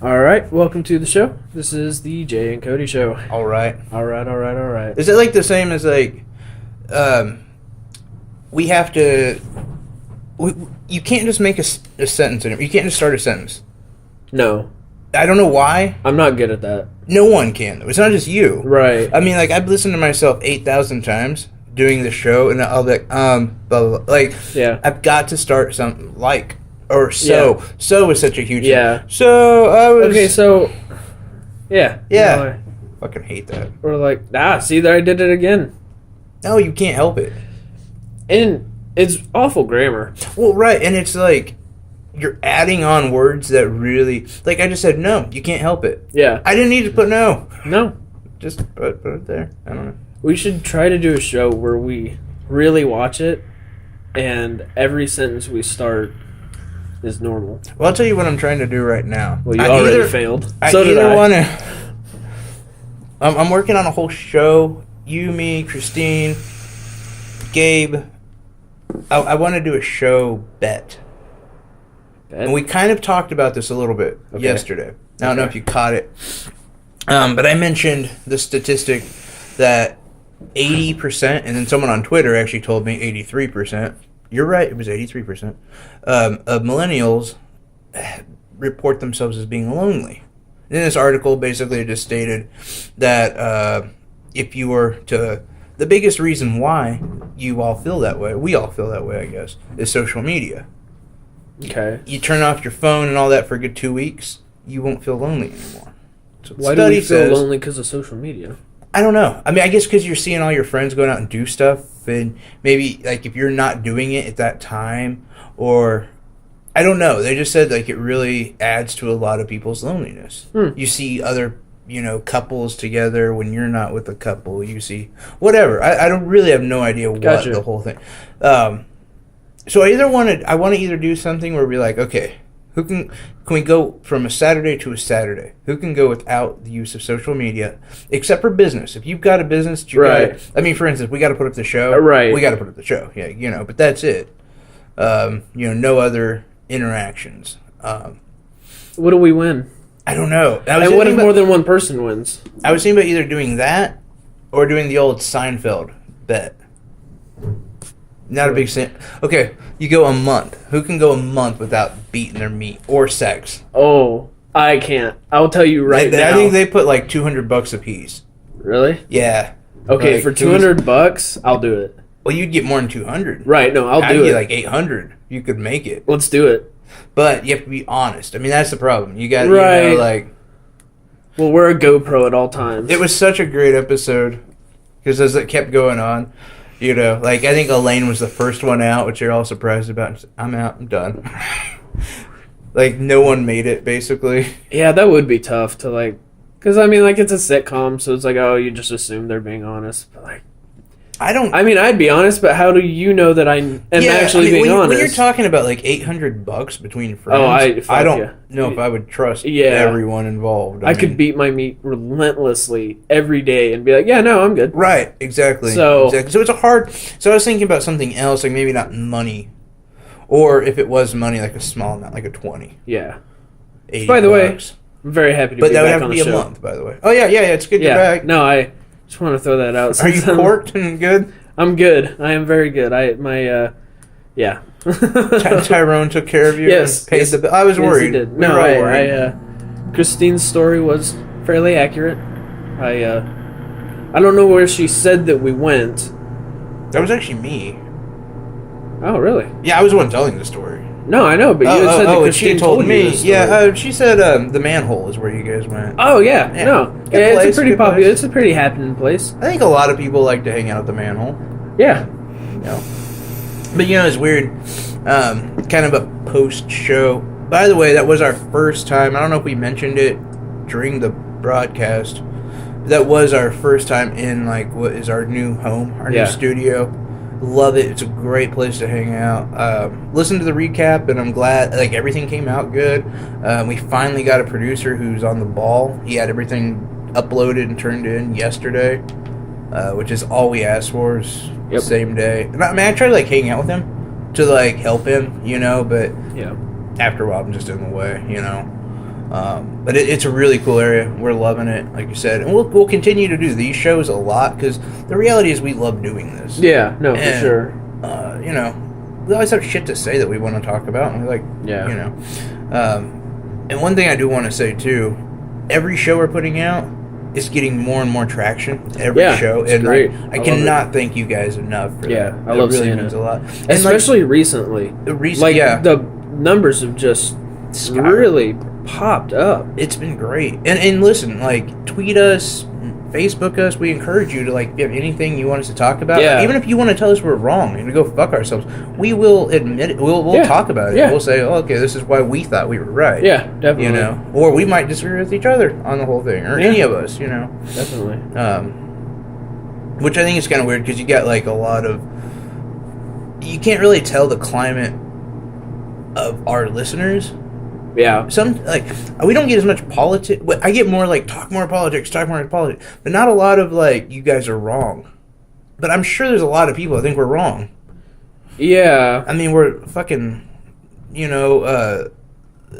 All right, welcome to the show. This is the Jay and Cody show. All right. All right. Is it like the same as like, we have to? You can't just make a sentence. You can't just start a sentence. No, I don't know why. I'm not good at that. No one can though. It's not just you. Right. I mean, like I've listened to myself 8,000 times doing the show, and I'll be like, blah, blah, blah. Like, Yeah. I've got to start something like. Or so. Yeah. So is such a huge Yeah. thing. So I was... Okay, so... Yeah. Yeah. No, Fucking hate that. we're like, see, there I did it again. No, you can't help it. And it's awful grammar. Well, right, and it's like, you're adding on words that really... Like I just said, no, you can't help it. Yeah. I didn't need to put no. No. Just put it there. I don't know. We should try to do a show where we really watch it, and every sentence we start is normal. Well, I'll tell you what I'm trying to do right now. Well, you already failed. So did I. Want to... I'm working on a whole show. You, me, Christine, Gabe. I want to do a show bet. And we kind of talked about this a little bit yesterday. I don't know if you caught it. But I mentioned the statistic that 80%, and then someone on Twitter actually told me 83%. You're right, it was 83%, of millennials report themselves as being lonely. In this article, basically, it just stated that if you were to... The biggest reason why you all feel that way, we all feel that way, I guess, is social media. Okay. You turn off your phone and all that for a good 2 weeks, you won't feel lonely anymore. So Why do we feel lonely because of social media? I don't know. I mean, I guess because you're seeing all your friends going out and do stuff, and maybe, like, if you're not doing it at that time, or... I don't know. They just said, like, it really adds to a lot of people's loneliness. You see other, couples together when you're not with a couple. You see... Whatever. I don't really have no idea what the whole thing... So I want to either do something where we're like, okay, can we go from a Saturday to a Saturday? Who can go without the use of social media, except for business? If you've got a business, for instance, we got to put up the show. Right. We got to put up the show. Yeah, but that's it. No other interactions. What do we win? I don't know. And what if more than one person wins? I was thinking about either doing that or doing the old Seinfeld bet. Not a big fan. Okay, you go a month. Who can go a month without beating their meat or sex? Oh, I can't. I'll tell you now. I think they put like $200 a piece. Really? Yeah. Okay, for $200, I'll do it. Well, you'd get more than 200. Right? No, I'll do it. Like 800. You could make it. Let's do it. But you have to be honest. I mean, that's the problem. You got to, Well, we're a GoPro at all times. It was such a great episode because as it kept going on. I think Elaine was the first one out, which you're all surprised about. I'm out. I'm done. No one made it, basically. Yeah, that would be tough to, because, it's a sitcom, so it's you just assume they're being honest. But, I'd be honest, but how do you know that I am actually being honest? When you're talking about, $800 between friends, I don't know if I would trust everyone involved. I could beat my meat relentlessly every day and be like, yeah, no, I'm good. Right, exactly. So it's a hard... So I was thinking about something else, maybe not money. Or if it was money, a small amount, like a 20. Yeah. 80 By the way, bucks. I'm very happy to be back on the show. But that would have to be a month, by the way. Oh, yeah, it's good you're back. No, I just want to throw that out. Are you corked and good? I'm good. I am very good. Yeah. Tyrone took care of you. Yes. And paid the bill. I was worried. He did. No, Christine's story was fairly accurate. I don't know where she said that we went. That was actually me. Oh, really? Yeah, I was the one telling the story. No, I know, but you had said that Christine she told me. Yeah, she said the manhole is where you guys went. Oh, yeah. No. It's a pretty popular. It's a pretty happening place. I think a lot of people like to hang out at the manhole. Yeah. But it's weird. Kind of a post-show. By the way, that was our first time. I don't know if we mentioned it during the broadcast. That was our first time in what is our new home, our new studio. Love it. It's a great place to hang out. Listen to the recap, and I'm glad everything came out good. We finally got a producer who's on the ball. He had everything uploaded and turned in yesterday, which is all we asked for. Is the same day. And I tried to hang out with him to help him, but after a while I'm just in the way, But it's a really cool area. We're loving it, like you said, and we'll continue to do these shows a lot because the reality is we love doing this. Yeah, no, for sure. You know, we always have shit to say that we want to talk about, and we're like, you know. And one thing I do want to say too, every show we're putting out is getting more and more traction. Every show, and great. I cannot thank you guys enough for that. I love really seeing means it a lot, especially recently. The numbers have just really popped up. It's been great. And listen, like, tweet us, Facebook us. We encourage you to, like, if you have anything you want us to talk about. Yeah. Even if you want to tell us we're wrong and to go fuck ourselves, we will admit it. We'll talk about it. Yeah. We'll say, oh, okay, this is why we thought we were right. Yeah, definitely. You know, or we might disagree with each other on the whole thing, or any of us, you know. Definitely. Which I think is kind of weird because you got, like, a lot of... You can't really tell the climate of our listeners. Yeah. We don't get as much politics. I get more, like, talk more politics, but not a lot of, like, you guys are wrong. But I'm sure there's a lot of people that think we're wrong. Yeah. I mean, we're fucking, you know,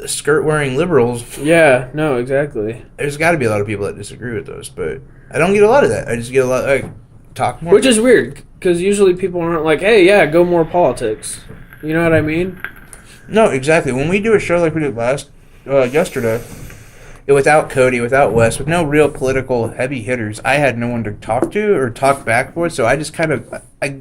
skirt-wearing liberals. Yeah, no, exactly. There's got to be a lot of people that disagree with those, but I don't get a lot of that. I just get a lot, like, talk more. Which is weird, because usually people aren't like, hey, yeah, go more politics. You know what I mean? No, exactly. When we do a show like we did yesterday, without Cody, without Wes, with no real political heavy hitters, I had no one to talk to or talk back for, so I just kind of, I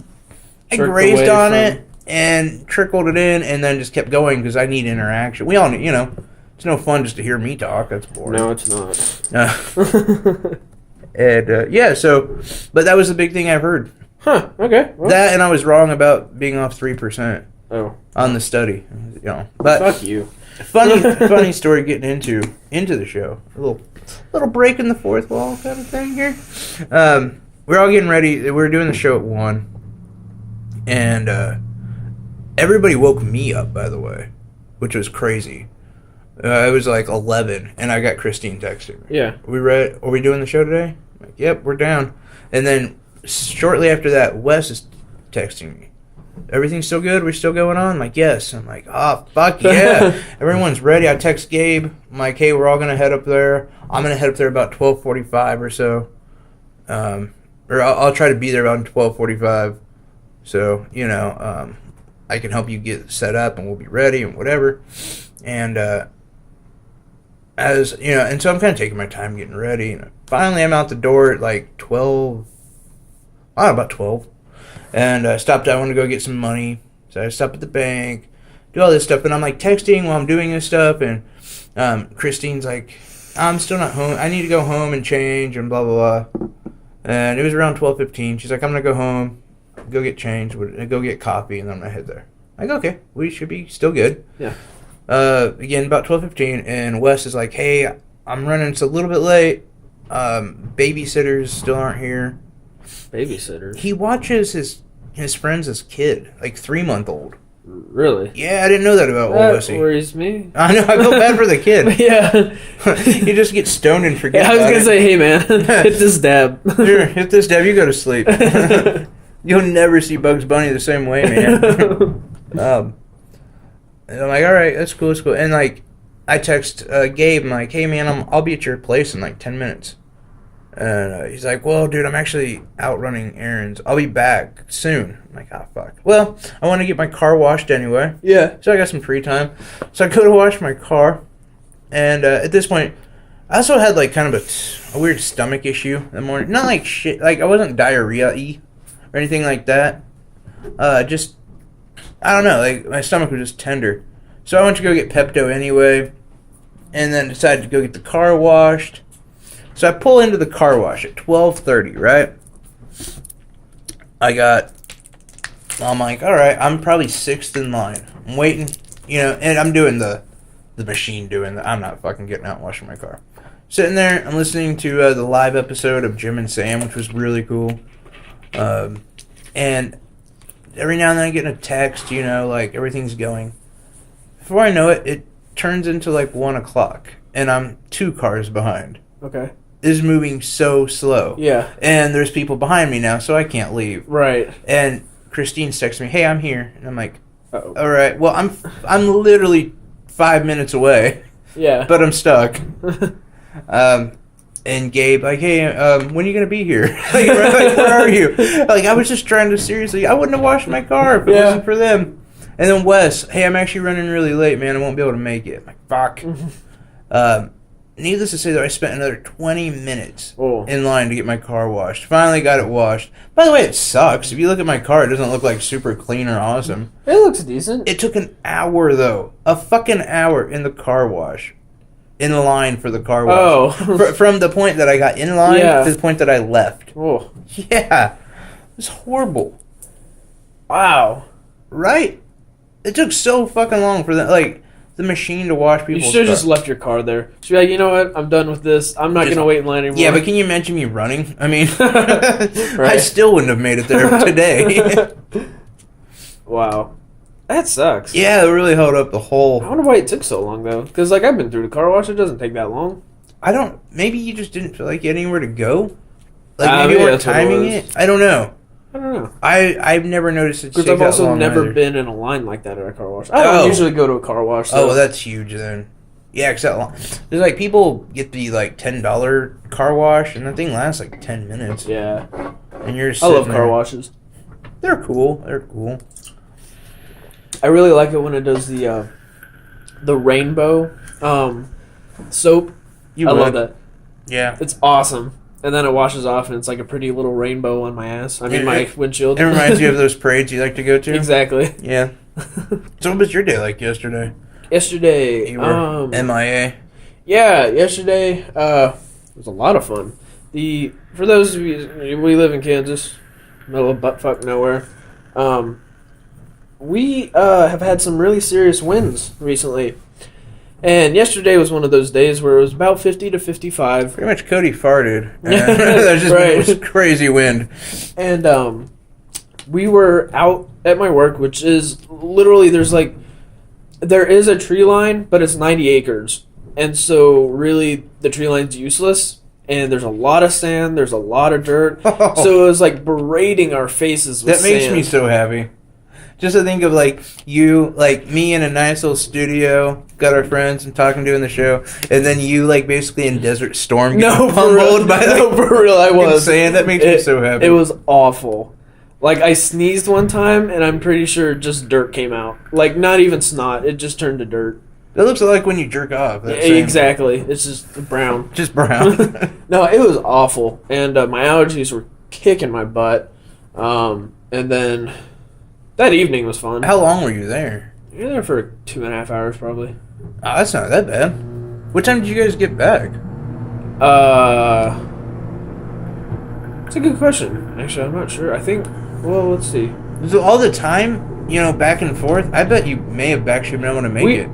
grazed on it and trickled it in and then just kept going because I need interaction. We all need, you know, it's no fun just to hear me talk. That's boring. No, it's not. And, but that was the big thing I've heard. Huh, okay. Well. That, and I was wrong about being off 3%. Oh. On the study, you know. But fuck you. Funny story getting into the show. A little break in the fourth wall kind of thing here. We're all getting ready. We're doing the show at 1. And everybody woke me up, by the way, which was crazy. It was like 11, and I got Christine texting me. Yeah. Are we doing the show today? I'm like, yep, we're down. And then shortly after that, Wes is texting me. Everything's still good? We're still going on? I'm like, yes. I'm like, oh, fuck yeah. Everyone's ready. I text Gabe. I'm like, hey, we're all going to head up there. I'm going to head up there about 12:45 or so. Or I'll try to be there around 12:45. So, you know, I can help you get set up and we'll be ready and whatever. And, as, you know, and so I'm kind of taking my time getting ready. And finally, I'm out the door at like about 12. And I stopped. I wanted to go get some money. So I stopped at the bank, do all this stuff. And I'm like texting while I'm doing this stuff. And Christine's like, I'm still not home. I need to go home and change and blah, blah, blah. And it was around 12:15. She's like, I'm going to go home, go get changed, go get coffee, and then I'm going to head there. I'm like, okay, we should be still good. Yeah. Again, about 12:15. And Wes is like, hey, I'm running. It's a little bit late. Babysitters still aren't here. Babysitters? He watches his friends as kid, like 3-month-old. Really? Yeah, I didn't know that about old Wesley. That worries me. I know, I feel bad for the kid. Yeah. You just get stoned and forget. Yeah, I was going to say, hey man, hit this dab. Here, hit this dab, you go to sleep. You'll never see Bugs Bunny the same way, man. And I'm like, alright, that's cool, And like, I text Gabe, I'm like, hey man, I'll be at your place in like 10 minutes. And he's like, well, dude, I'm actually out running errands. I'll be back soon. I'm like, oh, fuck. Well, I want to get my car washed anyway. Yeah. So I got some free time. So I go to wash my car. And at this point, I also had, like, kind of a weird stomach issue in the morning. Not like shit. Like, I wasn't diarrhea-y or anything like that. Just, I don't know. Like, my stomach was just tender. So I went to go get Pepto anyway. And then decided to go get the car washed. So I pull into the car wash at 12:30, right? I'm like, all right, I'm probably 6th in line. I'm waiting, you know, and I'm doing the machine doing I'm not fucking getting out and washing my car. Sitting there, I'm listening to the live episode of Jim and Sam, which was really cool. And every now and then I get a text, you know, like everything's going. Before I know it, it turns into like 1 o'clock, and I'm 2 cars behind. Okay. Is moving so slow. Yeah. And there's people behind me now, so I can't leave. Right. And Christine's texting me, hey, I'm here. And I'm like, uh-oh. All right. Well, I'm literally 5 minutes away. Yeah. But I'm stuck. And Gabe, like, hey, when are you going to be here? Like, where are you? Like, I was just trying to seriously, I wouldn't have washed my car if it wasn't for them. And then Wes, hey, I'm actually running really late, man. I won't be able to make it. I'm like, fuck. Needless to say, though, I spent another 20 minutes in line to get my car washed. Finally got it washed. By the way, it sucks. If you look at my car, it doesn't look like super clean or awesome. It looks decent. It took an hour, though. A fucking hour in the car wash. In line for the car wash. Oh. From the point that I got in line to the point that I left. Oh. Yeah. It was horrible. Wow. Right? It took so fucking long for the machine to wash people's You should have just left your car there. Should be like, you know what? I'm done with this. I'm not going to wait in line anymore. Yeah, but can you imagine me running? I mean, I still wouldn't have made it there today. Wow. That sucks. Yeah, it really held up the whole... I wonder why it took so long, though. Because, like, I've been through the car wash. It doesn't take that long. Maybe you just didn't feel like you had anywhere to go? Like, maybe you weren't timing it? I don't know. I've never noticed it. Because I've also never been in a line like that at a car wash. I don't usually go to a car wash. So. Oh, well, that's huge then. Yeah, because there's like people get the like $10 car wash, and the thing lasts like 10 minutes. Yeah, and you're. I love car washes. They're cool. They're cool. I really like it when it does the rainbow soap. I love that. Yeah, it's awesome. And then it washes off, and it's like a pretty little rainbow on my ass. I mean, my windshield. It reminds you of those parades you like to go to? Exactly. Yeah. So what was your day like yesterday? Yesterday, you were MIA. Yeah, yesterday was a lot of fun. For those of you, we live in Kansas, middle of buttfuck nowhere. We have had some really serious winds recently. And yesterday was one of those days where it was about 50 to 55. Pretty much Cody farted. It was crazy wind. And we were out at my work, which is literally, there is a tree line, but it's 90 acres. And so really the tree line's useless. And there's a lot of sand. There's a lot of dirt. Oh. So it was like berating our faces with sand. That makes me so happy. Just to think of, like, you, like, me in a nice little studio, got our friends and talking to in the show, and then you, like, basically in Desert Storm getting pummeled by, like, for real, I was. Sand. That makes me so happy. It was awful. Like, I sneezed one time, and I'm pretty sure just dirt came out. Like, not even snot. It just turned to dirt. It looks like when you jerk off. Exactly. It's just brown. Just brown. No, it was awful. And my allergies were kicking my butt. And then... that evening was fun. How long were you there? You were there for 2.5 hours, probably. Oh, that's not that bad. What time did you guys get back? It's a good question. Actually, I'm not sure. I think, well, let's see. So all the time, back and forth, I bet you may have actually been able to make it.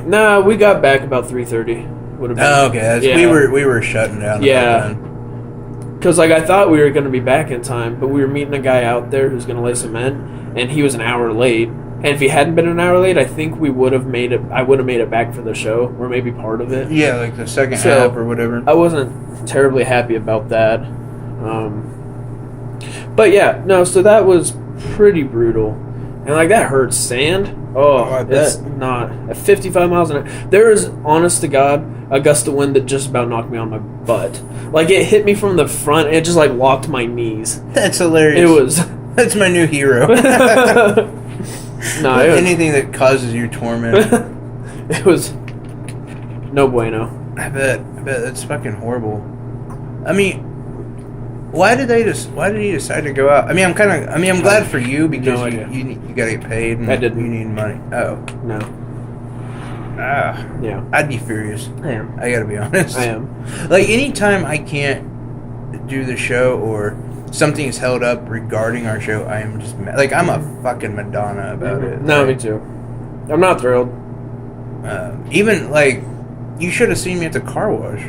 Nah, we got back about 3:30. Would have been. Oh, okay. Yeah. We were shutting down. Yeah. Because, like, I thought we were going to be back in time, but we were meeting a guy out there who's going to lay cement, and he was an hour late. And if he hadn't been an hour late, I think we would have made it. I would have made it back for the show, or maybe part of it. Yeah, like the second half or whatever. I wasn't terribly happy about that. But yeah, no. So that was pretty brutal, and like that hurts. Sand. Oh, I bet. It's not at 55 miles an hour. There is, honest to God, a gust of wind that just about knocked me on my butt. Like, it hit me from the front, and it just, like, locked my knees. That's hilarious. It was... That's my new hero. No, anything that causes you torment. It was no bueno. I bet that's fucking horrible. I mean, why did he decide to go out? I mean, I'm glad for you because you gotta get paid and I didn't. You need money. Oh. No. Yeah. I'd be furious. I am. I gotta be honest. I am. Like, anytime I can't do the show or something is held up regarding our show, I am just mad. Like, I'm a fucking Madonna about it. No, me too. I'm not thrilled. Even, like, you should have seen me at the car wash.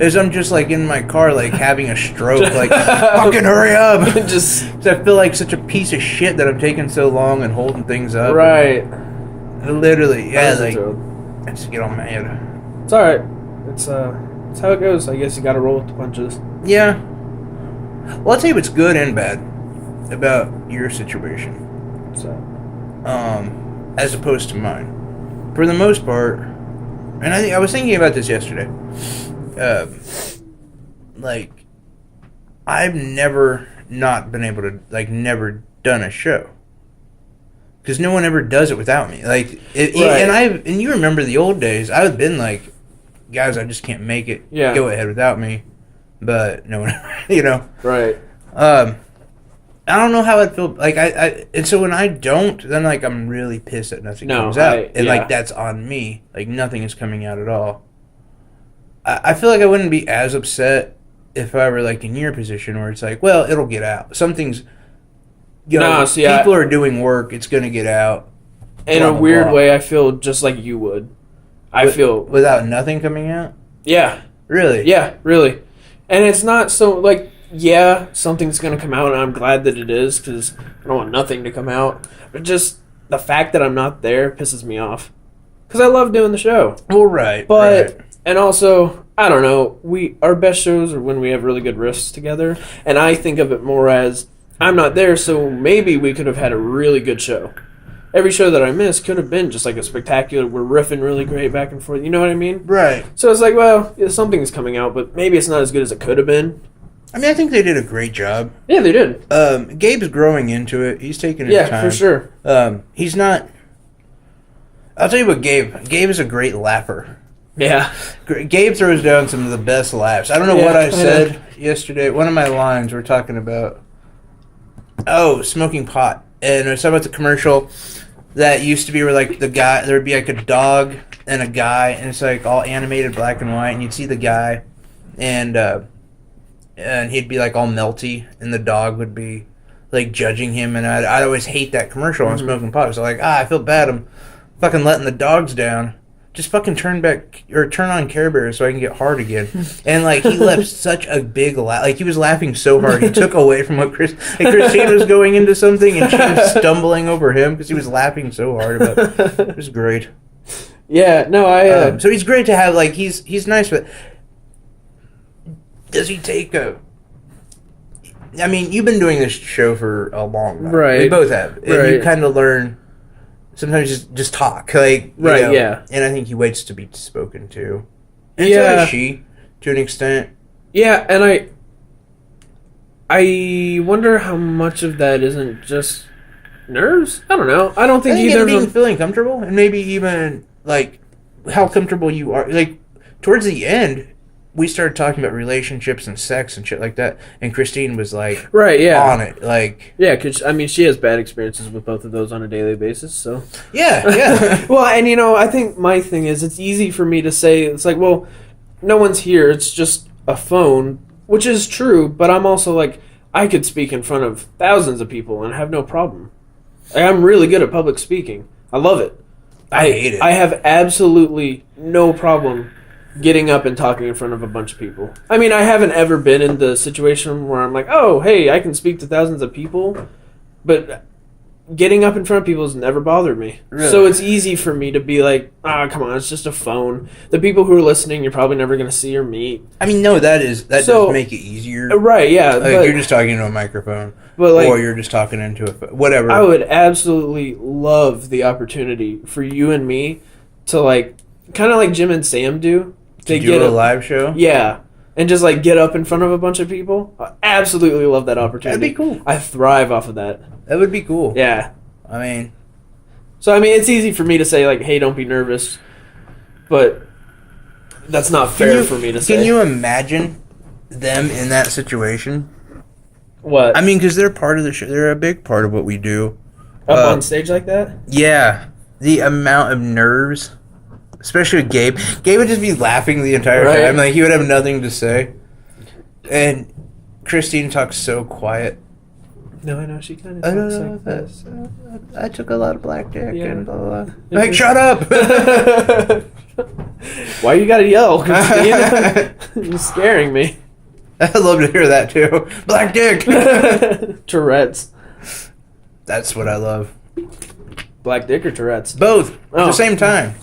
As I'm just, like, in my car, like, having a stroke. Like, fucking hurry up. Just... I feel like such a piece of shit that I'm taking so long and holding things up. Right. Literally, yeah, like... I just get all mad. It's alright. It's how it goes. I guess you gotta roll with the punches. Yeah. Well, I'll tell you what's good and bad about your situation. So, as opposed to mine. For the most part, And I was thinking about this yesterday. Like, I've never not been able to, like, never done a show. Because no one ever does it without me. Like, and you remember the old days. I've been like, guys, I just can't make it. Yeah. Go ahead without me. But no one, you know. Right. I don't know how I'd feel. Like, and so when I don't, then, like, I'm really pissed that nothing comes out. And, like, that's on me. Like, nothing is coming out at all. I feel like I wouldn't be as upset if I were, like, in your position where it's like, well, it'll get out. Something's, you know, people are doing work. It's going to get out. In a weird way, I feel just like you would. I feel... Without nothing coming out? Yeah. Really? Yeah, really. And it's not so, like, yeah, something's going to come out, and I'm glad that it is, because I don't want nothing to come out. But just the fact that I'm not there pisses me off. Because I love doing the show. Well, right. But, and also, I don't know, our best shows are when we have really good riffs together, and I think of it more as, I'm not there, so maybe we could have had a really good show. Every show that I missed could have been just like a spectacular, we're riffing really great back and forth, you know what I mean? Right. So it's like, well, yeah, something's coming out, but maybe it's not as good as it could have been. I mean, I think they did a great job. Yeah, they did. Gabe's growing into it. He's taking his time. Yeah, for sure. He's not... I'll tell you what, Gabe is a great laugher. Yeah. Gabe throws down some of the best laughs. I don't know what I said yesterday. One of my lines we're talking about, smoking pot. And I was talking about the commercial that used to be where, like, the guy, there would be, like, a dog and a guy, and it's, like, all animated black and white, and you'd see the guy, and he'd be, like, all melty, and the dog would be, like, judging him, and I'd always hate that commercial on smoking pot. So, like, I feel bad. I'm fucking letting the dogs down. Just fucking turn on Care Bears so I can get hard again. And, like, he left such a big laugh. Like, he was laughing so hard. He took away from what Christine was going into something, and she was stumbling over him because he was laughing so hard about it. It was great. Yeah, no, so he's great to have, like, he's nice, but does he take a... I mean, you've been doing this show for a long time. Right. We both have. And you kind of learn... Sometimes just talk, like, you know, yeah. And I think he waits to be spoken to. And so does she, to an extent. Yeah, and I wonder how much of that isn't just nerves. I don't know. I don't think either of them... feeling comfortable, and maybe even, like, how comfortable you are. Like, towards the end, we started talking about relationships and sex and shit like that, and Christine was, like, on it. Like, yeah, because, I mean, she has bad experiences with both of those on a daily basis, so... Yeah. Well, and, you know, I think my thing is, it's easy for me to say, it's like, well, no one's here, it's just a phone, which is true, but I'm also, like, I could speak in front of thousands of people and have no problem. Like, I'm really good at public speaking. I love it. I hate it. I have absolutely no problem getting up and talking in front of a bunch of people. I mean, I haven't ever been in the situation where I'm like, oh, hey, I can speak to thousands of people, but getting up in front of people has never bothered me. Really? So it's easy for me to be like, come on, it's just a phone. The people who are listening, you're probably never going to see or meet. I mean, no, that does make it easier. Right, yeah. Like, you're just talking into a microphone, or you're just talking into whatever. I would absolutely love the opportunity for you and me to, like, kind of like Jim and Sam do. To do a live show? Yeah. And just, like, get up in front of a bunch of people. I absolutely love that opportunity. That'd be cool. I thrive off of that. That would be cool. Yeah. I mean... So, I mean, it's easy for me to say, like, hey, don't be nervous. But that's not fair for me to say. Can you imagine them in that situation? What? I mean, because they're part of the show. They're a big part of what we do. Up on stage like that? Yeah. The amount of nerves... Especially with Gabe. Gabe would just be laughing the entire time. Like, he would have nothing to say. And Christine talks so quiet. No, I know. She kind of talks like this. I took a lot of black dick and blah, blah, blah. Like, shut up! Why you gotta yell, Christine? You're scaring me. I'd love to hear that, too. Black dick! Tourette's. That's what I love. Black dick or Tourette's? Both. At the same time.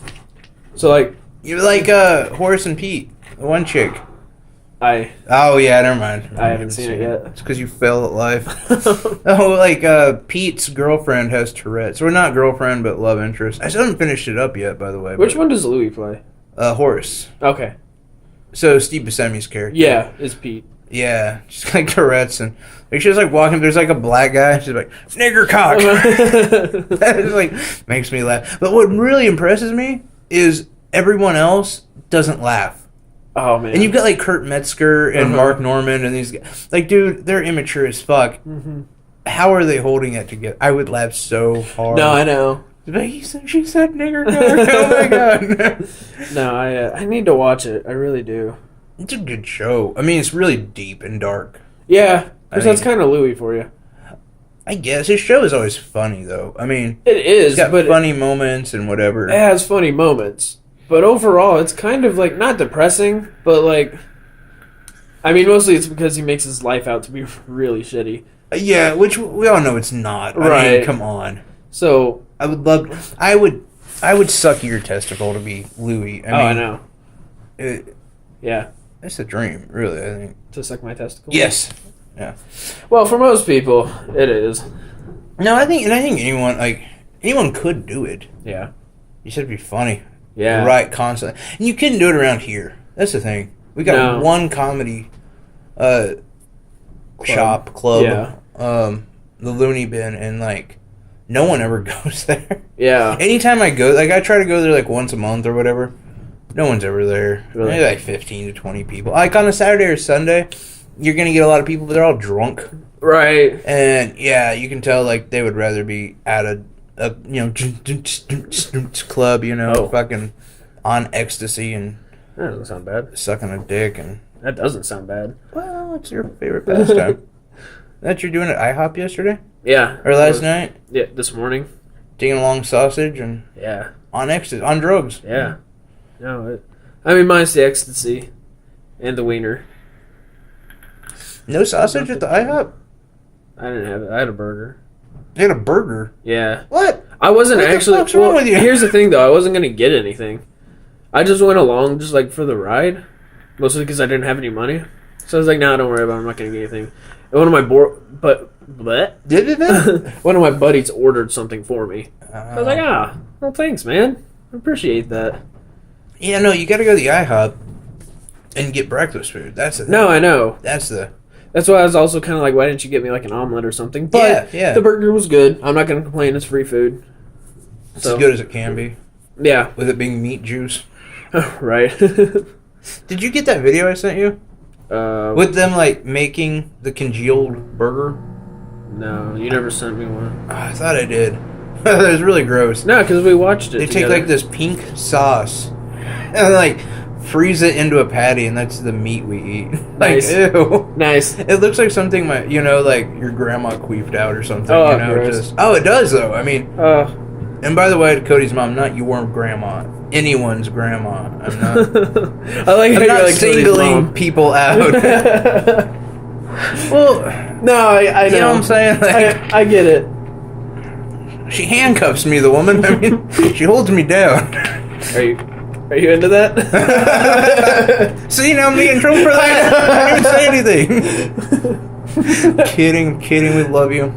So, like... You're like Horace and Pete. The one chick. Oh, yeah, never mind. I haven't seen it yet. It's because you fail at life. Pete's girlfriend has Tourette's. We're not girlfriend, but love interest. I still haven't finished it up yet, by the way. Which one does Louis play? Horace. Okay. So Steve Buscemi's character. Yeah, is Pete. Yeah, she's like Tourette's, and like she's like walking. There's like a black guy. She's like nigger cock. That just like makes me laugh. But what really impresses me is everyone else doesn't laugh. Oh man! And you've got like Kurt Metzger and Mark Norman and these guys. Like, dude, they're immature as fuck. Mm-hmm. How are they holding it together? I would laugh so hard. No, I know. Like, she said nigger cock. Oh my god. No, I need to watch it. I really do. It's a good show. I mean, it's really deep and dark. Yeah, because that's kind of Louis for you. I guess his show is always funny, though. I mean, it is. It's got funny moments and whatever. It has funny moments, but overall, it's kind of like not depressing, but like, I mean, mostly it's because he makes his life out to be really shitty. Yeah, which we all know it's not. Right? I mean, come on. So I would love. I would suck your testicle to be Louis. I know. Yeah. It's a dream, really, I think. To suck my testicle? Yes. Yeah. Well, for most people, it is. No, I think anyone could do it. Yeah. You said it'd be funny. Yeah. Right, constantly. And you couldn't do it around here. That's the thing. We got one comedy club. Yeah. The Looney Bin, and like no one ever goes there. Yeah. Anytime I go, like I try to go there like once a month or whatever. No one's ever there. Really? Maybe like 15 to 20 people. Like on a Saturday or Sunday, you're going to get a lot of people, but they're all drunk. Right. And yeah, you can tell like they would rather be at a club, fucking on ecstasy and that doesn't sound bad. Sucking a dick. And that doesn't sound bad. Well, it's your favorite pastime. That you're doing at IHOP yesterday? Yeah. Or last night? Yeah, this morning. Taking a long sausage and on ecstasy, on drugs. Yeah. No, I mean, mine's the ecstasy and the wiener. No sausage at the IHOP? I didn't have it. I had a burger. You had a burger? Yeah. What? I wasn't what actually. What's wrong with you? Here's the thing, though. I wasn't going to get anything. I just went along just like for the ride, mostly because I didn't have any money. So I was like, "Nah, don't worry about it. I'm not going to get anything." And one of my one of my buddies ordered something for me. I was like, well, thanks, man. I appreciate that. Yeah, no, you got to go to the IHOP and get breakfast food. That's the thing. No, I know. That's why I was also kind of like, why didn't you get me like an omelet or something? But yeah. The burger was good. I'm not going to complain. It's free food. It's as good as it can be. Yeah. With it being meat juice. Right. Did you get that video I sent you? With them like making the congealed burger? No, you never sent me one. Oh, I thought I did. That was really gross. No, because we watched it They together. take like this pink sauce and like freeze it into a patty, and that's the meat we eat. Nice. Like, ew. Nice. It looks like something like your grandma queefed out or something. Oh, gross. It does though. I mean, and by the way, Cody's mom, not your grandma, anyone's grandma. I'm not. I like how I'm you're not like singling people out. Well, no, I know. You know what I'm saying? Like, I get it. She handcuffs me, the woman. I mean, she holds me down. Are you into that? See, now I'm getting in trouble for that. I didn't say anything. Kidding. We love you.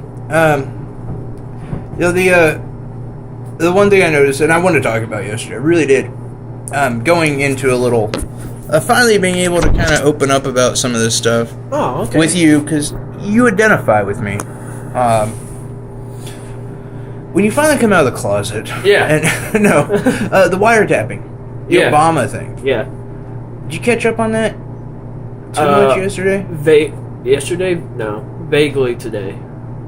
The one thing I noticed, and I wanted to talk about yesterday, I really did. Going into a little, finally being able to kind of open up about some of this stuff. Oh, okay. With you, because you identify with me. When you finally come out of the closet. Yeah. And the wiretapping. The Obama thing. Yeah. Did you catch up on that too much yesterday? Yesterday? No. Vaguely today.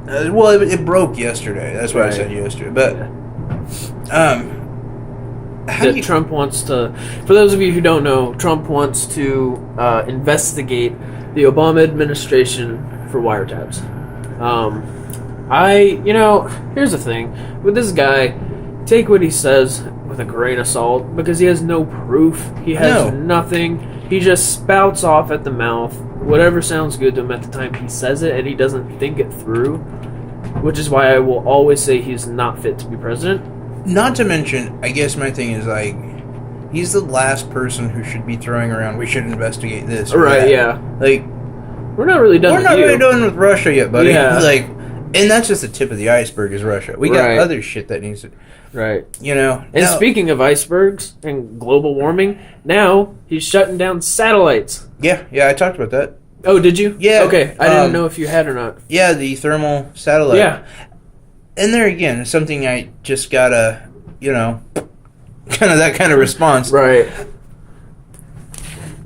Well, it broke yesterday. That's why I said yesterday. But, Trump wants to... For those of you who don't know, Trump wants to investigate the Obama administration for wiretaps. Here's the thing. With this guy, take what he says with a grain of salt, because he has no proof. He has nothing. He just spouts off at the mouth whatever sounds good to him at the time he says it, and he doesn't think it through, which is why I will always say he's not fit to be president. Not to mention, I guess my thing is, like, he's the last person who should be throwing around, we should investigate this. Right, that. yeah. Like, we're not really done with Russia yet, buddy. Yeah. Like, And that's just the tip of the iceberg is Russia. We got other shit that needs to... Right. You know? And speaking of icebergs and global warming, now he's shutting down satellites. Yeah, I talked about that. Oh, did you? Yeah. Okay, I didn't know if you had or not. Yeah, the thermal satellite. Yeah. And there again, it's something I just gotta, you know, kind of that kind of response. Right.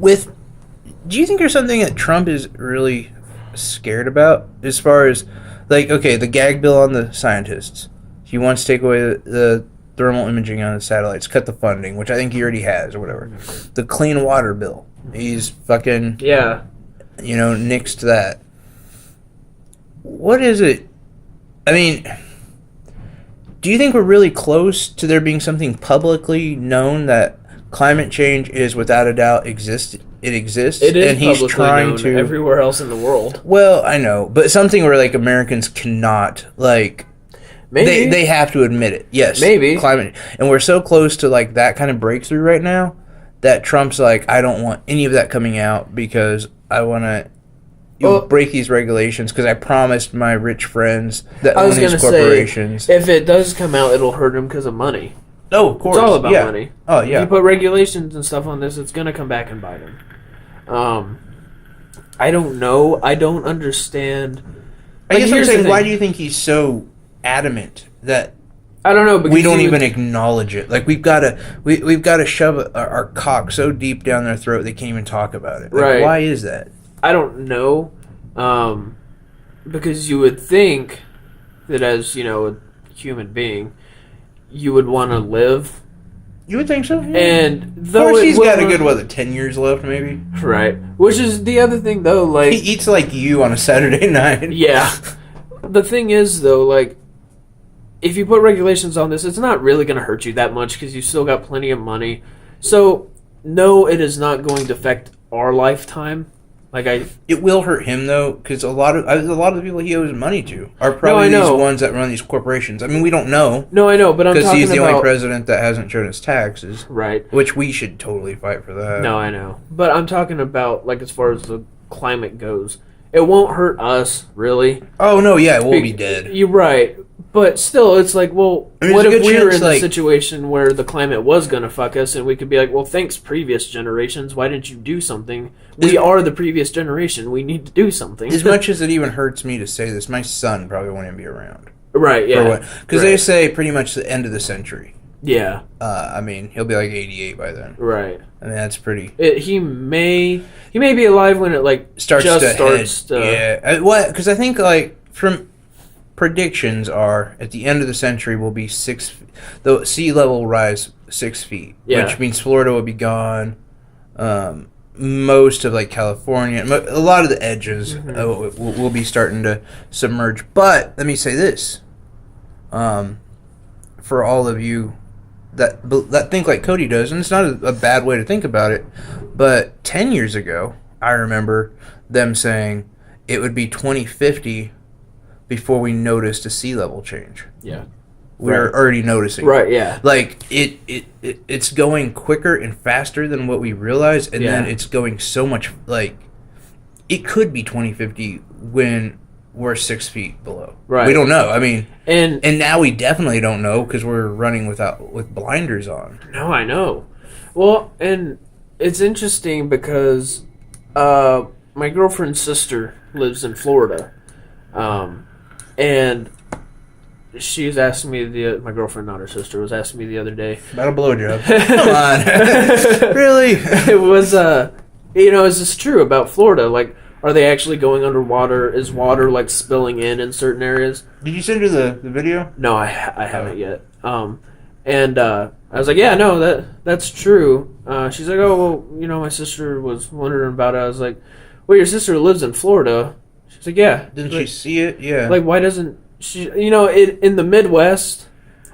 Do you think there's something that Trump is really scared about as far as, like, okay, the gag bill on the scientists. He wants to take away the thermal imaging on the satellites, cut the funding, which I think he already has or whatever. The clean water bill. He's fucking, you know, nixed that. What is it? I mean, do you think we're really close to there being something publicly known that climate change is without a doubt exists? It exists. It is and he's publicly trying known to everywhere else in the world. Well, I know, but something where like Americans cannot like. Maybe they have to admit it. Yes, maybe climate, and we're so close to like that kind of breakthrough right now that Trump's like, I don't want any of that coming out because I want to break these regulations because I promised my rich friends that own these corporations. Say, if it does come out, it'll hurt them because of money. Oh, of course, it's all about money. Oh, yeah. If you put regulations and stuff on this, it's gonna come back and bite them. I don't know. I don't understand. I guess I'm saying, why do you think he's so adamant that I don't know, because we don't even acknowledge it? Like we've got to shove our cock so deep down their throat they can't even talk about it. Like, right? Why is that? I don't know, because you would think that as you know a human being, you would want to live. You would think so, yeah. And though of course, he's got a good 10 years left, maybe. Right, which is the other thing though. Like he eats like you on a Saturday night. Yeah, the thing is though, like. If you put regulations on this, it's not really going to hurt you that much because you still got plenty of money. So, no, it is not going to affect our lifetime. It will hurt him though, because a lot of the people he owes money to are probably these ones that run these corporations. I mean, we don't know. No, I know, but I'm talking about... because he's the only president that hasn't shown his taxes, right? Which we should totally fight for that. No, I know, but I'm talking about like as far as the climate goes, it won't hurt us really. Oh no, yeah, we'll be dead. You're right. But still, it's like, well, what if we were in a situation where the climate was going to fuck us and we could be like, well, thanks, previous generations, why didn't you do something? We are the previous generation. We need to do something. As much as it even hurts me to say this, my son probably won't even be around. Right, yeah. Because they say pretty much the end of the century. Yeah. I mean, he'll be like 88 by then. Right. I mean, that's pretty... He may be alive when it, like, starts to... Yeah. Because I think, like, from... predictions are at the end of the century will be the sea level will rise 6 feet, which means Florida will be gone. Most of like California, a lot of the edges will be starting to submerge. But let me say this, for all of you that think like Cody does, and it's not a bad way to think about it, but 10 years ago, I remember them saying it would be 2050 before we noticed a sea level change. Yeah. We're already noticing. Right, yeah. Like, it's going quicker and faster than what we realize, and then it's going so much, like, it could be 2050 when we're 6 feet below. Right. We don't know. I mean, and now we definitely don't know because we're running with blinders on. No, I know. Well, and it's interesting because my girlfriend's sister lives in Florida. And she's asking me my girlfriend, not her sister, was asking me the other day about a blowjob. Come on, really? It was, is this true about Florida? Like, are they actually going underwater? Is water like spilling in certain areas? Did you send her the video? No, I haven't yet. And I was like, yeah, no, that's true. She's like, oh, well, my sister was wondering about it. I was like, well, your sister lives in Florida. She's like, yeah. Didn't she see it? Yeah. Like, why doesn't she... in the Midwest,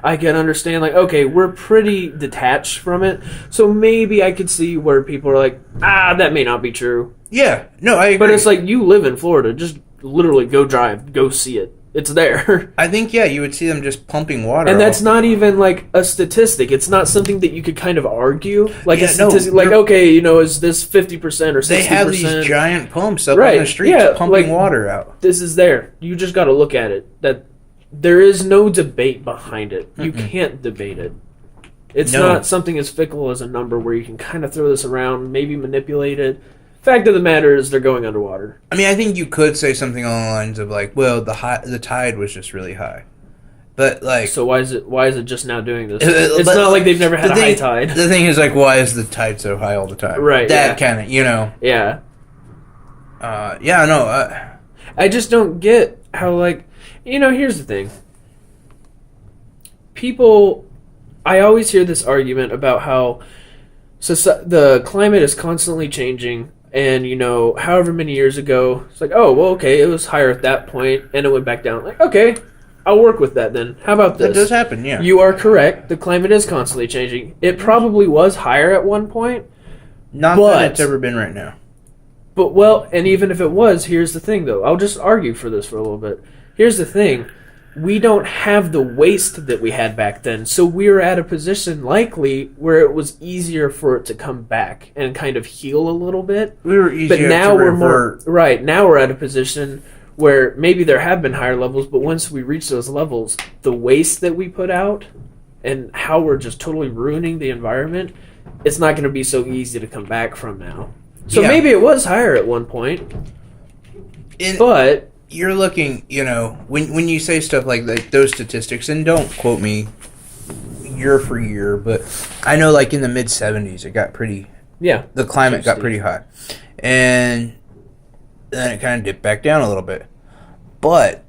I can understand, like, okay, we're pretty detached from it, so maybe I could see where people are like, that may not be true. Yeah. No, I agree. But it's like, you live in Florida. Just literally go drive. Go see it. It's there. I think, yeah, you would see them just pumping water. And that's not even like a statistic. It's not something that you could kind of argue. Like a statistic, no, like, okay, is this 50% or 60%? They have these giant pumps up on the streets pumping water out. This is there. You just got to look at it. That there is no debate behind it. You can't debate it. It's not something as fickle as a number where you can kind of throw this around, maybe manipulate it. Fact of the matter is they're going underwater. I mean, I think you could say something along the lines of like, well, the tide was just really high. But like, so why is it just now doing this? It's not like they've never had a high tide. The thing is like, why is the tide so high all the time? Right. That kind of, Yeah. I just don't get how, like, here's the thing. People, I always hear this argument about how the climate is constantly changing. And, however many years ago, it's like, oh, well, okay, it was higher at that point, and it went back down. Like, okay, I'll work with that then. How about this? That does happen, yeah. You are correct. The climate is constantly changing. It probably was higher at one point. Not that it's ever been right now. But, well, and even if it was, here's the thing, though. I'll just argue for this for a little bit. Here's the thing. We don't have the waste that we had back then, so we were at a position likely where it was easier for it to come back and kind of heal a little bit. We were easier but now to we're revert. Now we're at a position where maybe there have been higher levels, but once we reach those levels, the waste that we put out and how we're just totally ruining the environment, it's not going to be so easy to come back from now. So maybe it was higher at one point, but you're looking, when you say stuff like those statistics, and don't quote me year for year, but I know like in the mid 70s it got pretty, the climate got pretty hot, and then it kind of dipped back down a little bit, but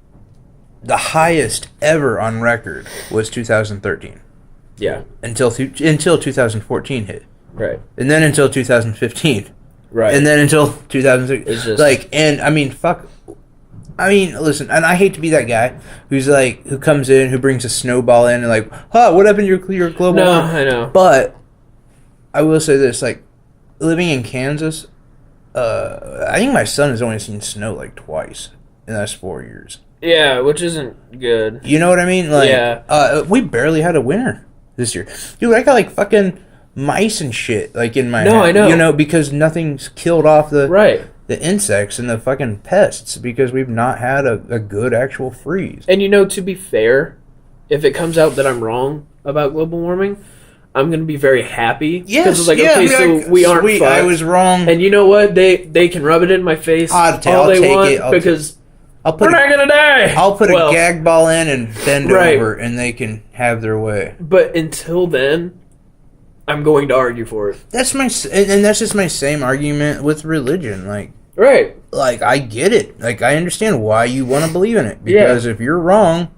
the highest ever on record was 2013. Yeah. Until 2014 hit. Right. And then until 2015. Right. And then until 2006. It's just Listen, and I hate to be that guy who comes in, who brings a snowball in, and like, what happened to your global warming? No, I know. But I will say this, like, living in Kansas, I think my son has only seen snow like twice in the last 4 years. Yeah, which isn't good. You know what I mean? Like, we barely had a winter this year. Dude, I got like fucking mice and shit like in my house. I know. Because nothing's killed off the insects and the fucking pests because we've not had a good actual freeze. And to be fair, if it comes out that I'm wrong about global warming, I'm going to be very happy. Yes, because it's like, okay, so we aren't fucked. I was wrong. And you know what? They can rub it in my face all they want because we're not going to die. I'll put a gag ball in and bend over and they can have their way. But until then, I'm going to argue for it. That's just my same argument with religion. Like, right. Like, I get it. Like, I understand why you want to believe in it. Because if you're wrong,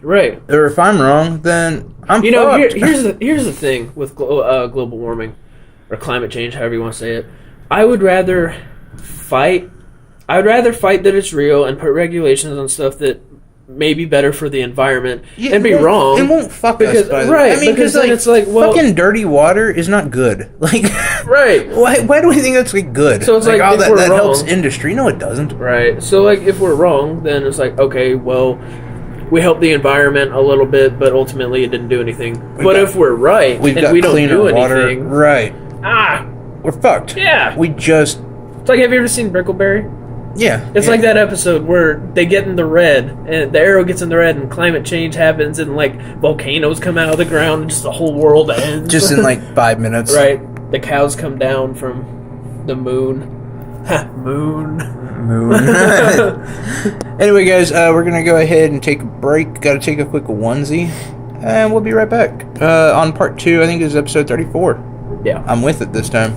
right, or if I'm wrong, then I'm fucked. Here's the thing with global warming or climate change, however you want to say it. I would rather fight that it's real and put regulations on stuff that may be better for the environment and be wrong. It won't fuck us, by the way. I mean, because like, it's like, fucking dirty water is not good. Like, right. Why do we think that's like good? So it's like if that helps industry. No, it doesn't. Right. So like if we're wrong, then it's like, okay, well, we helped the environment a little bit, but ultimately it didn't do anything. If we're right and we don't do anything, right? We're fucked. Yeah. It's like, have you ever seen Brickleberry? Yeah. It's like that episode where they get in the red, and the arrow gets in the red, and climate change happens, and like volcanoes come out of the ground, and just the whole world ends. Just in like 5 minutes. Right. The cows come down from the moon. Moon. Anyway, guys, we're going to go ahead and take a break. Got to take a quick onesie, and we'll be right back. On part 2, I think this is episode 34. Yeah. I'm with it this time.